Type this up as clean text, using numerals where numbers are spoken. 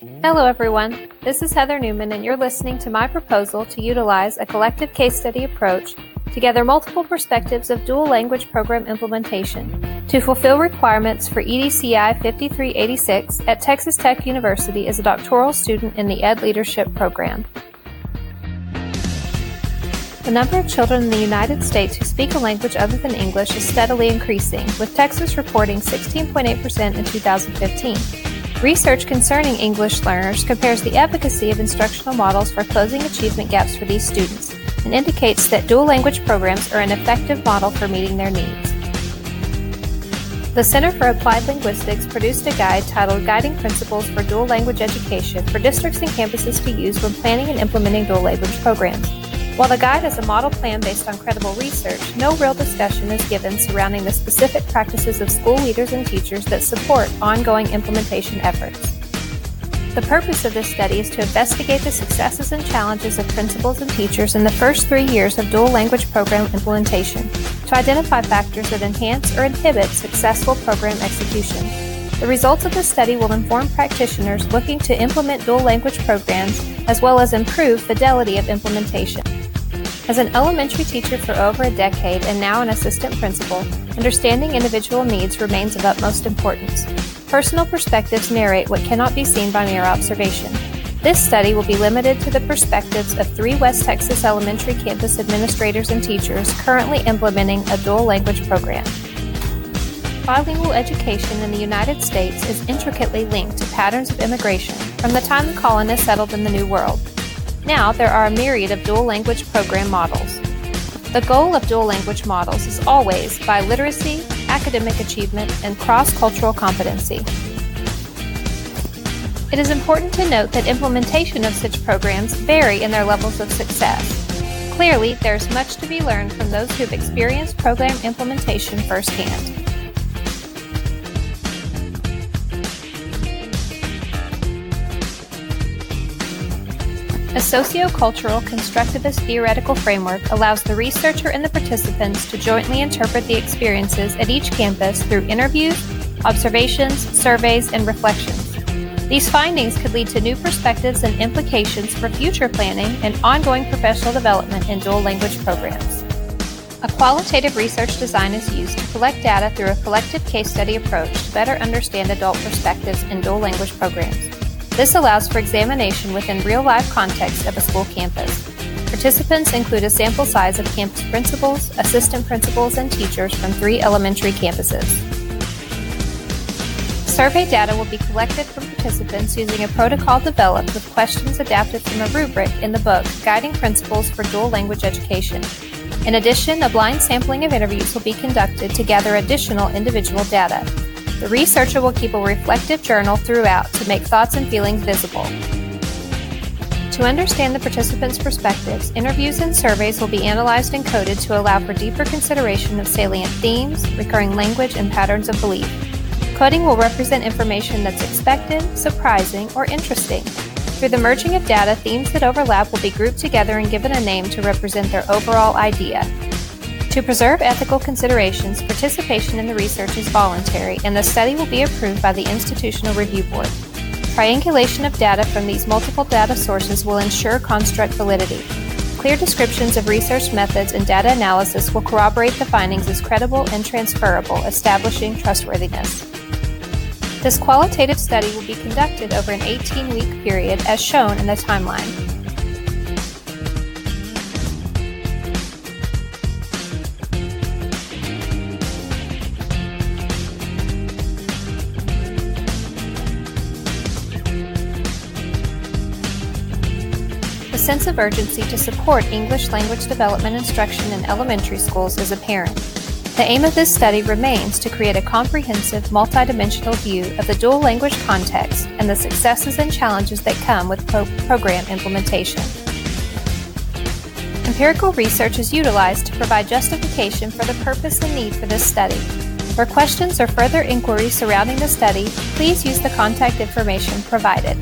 Hello everyone, this is Heather Newman and you're listening to my proposal to utilize a collective case study approach to gather multiple perspectives of dual language program implementation to fulfill requirements for EDCI 5386 at Texas Tech University as a doctoral student in the Ed Leadership Program. The number of children in the United States who speak a language other than English is steadily increasing, with Texas reporting 16.8% in 2015. Research concerning English learners compares the efficacy of instructional models for closing achievement gaps for these students and indicates that dual language programs are an effective model for meeting their needs. The Center for Applied Linguistics produced a guide titled Guiding Principles for Dual Language Education for districts and campuses to use when planning and implementing dual language programs. While the guide is a model plan based on credible research, no real discussion is given surrounding the specific practices of school leaders and teachers that support ongoing implementation efforts. The purpose of this study is to investigate the successes and challenges of principals and teachers in the first 3 years of dual language program implementation, to identify factors that enhance or inhibit successful program execution. The results of the study will inform practitioners looking to implement dual language programs as well as improve fidelity of implementation. As an elementary teacher for over a decade and now an assistant principal, understanding individual needs remains of utmost importance. Personal perspectives narrate what cannot be seen by mere observation. This study will be limited to the perspectives of 3 West Texas elementary campus administrators and teachers currently implementing a dual language program. Bilingual education in the United States is intricately linked to patterns of immigration from the time the colonists settled in the New World. Now there are a myriad of dual language program models. The goal of dual language models is always biliteracy, academic achievement, and cross-cultural competency. It is important to note that implementation of such programs vary in their levels of success. Clearly, there is much to be learned from those who have experienced program implementation firsthand. A socio-cultural constructivist theoretical framework allows the researcher and the participants to jointly interpret the experiences at each campus through interviews, observations, surveys, and reflections. These findings could lead to new perspectives and implications for future planning and ongoing professional development in dual language programs. A qualitative research design is used to collect data through a collective case study approach to better understand adult perspectives in dual language programs. This allows for examination within real-life context of a school campus. Participants include a sample size of campus principals, assistant principals, and teachers from 3 elementary campuses. Survey data will be collected from participants using a protocol developed with questions adapted from a rubric in the book Guiding Principles for Dual Language Education. In addition, a blind sampling of interviews will be conducted to gather additional individual data. The researcher will keep a reflective journal throughout to make thoughts and feelings visible. To understand the participants' perspectives, interviews and surveys will be analyzed and coded to allow for deeper consideration of salient themes, recurring language, and patterns of belief. Coding will represent information that's expected, surprising, or interesting. Through the merging of data, themes that overlap will be grouped together and given a name to represent their overall idea. To preserve ethical considerations, participation in the research is voluntary, and the study will be approved by the Institutional Review Board. Triangulation of data from these multiple data sources will ensure construct validity. Clear descriptions of research methods and data analysis will corroborate the findings as credible and transferable, establishing trustworthiness. This qualitative study will be conducted over an 18-week period as shown in the timeline. The sense of urgency to support English language development instruction in elementary schools is apparent. The aim of this study remains to create a comprehensive, multidimensional view of the dual language context and the successes and challenges that come with program implementation. Empirical research is utilized to provide justification for the purpose and need for this study. For questions or further inquiries surrounding the study, please use the contact information provided.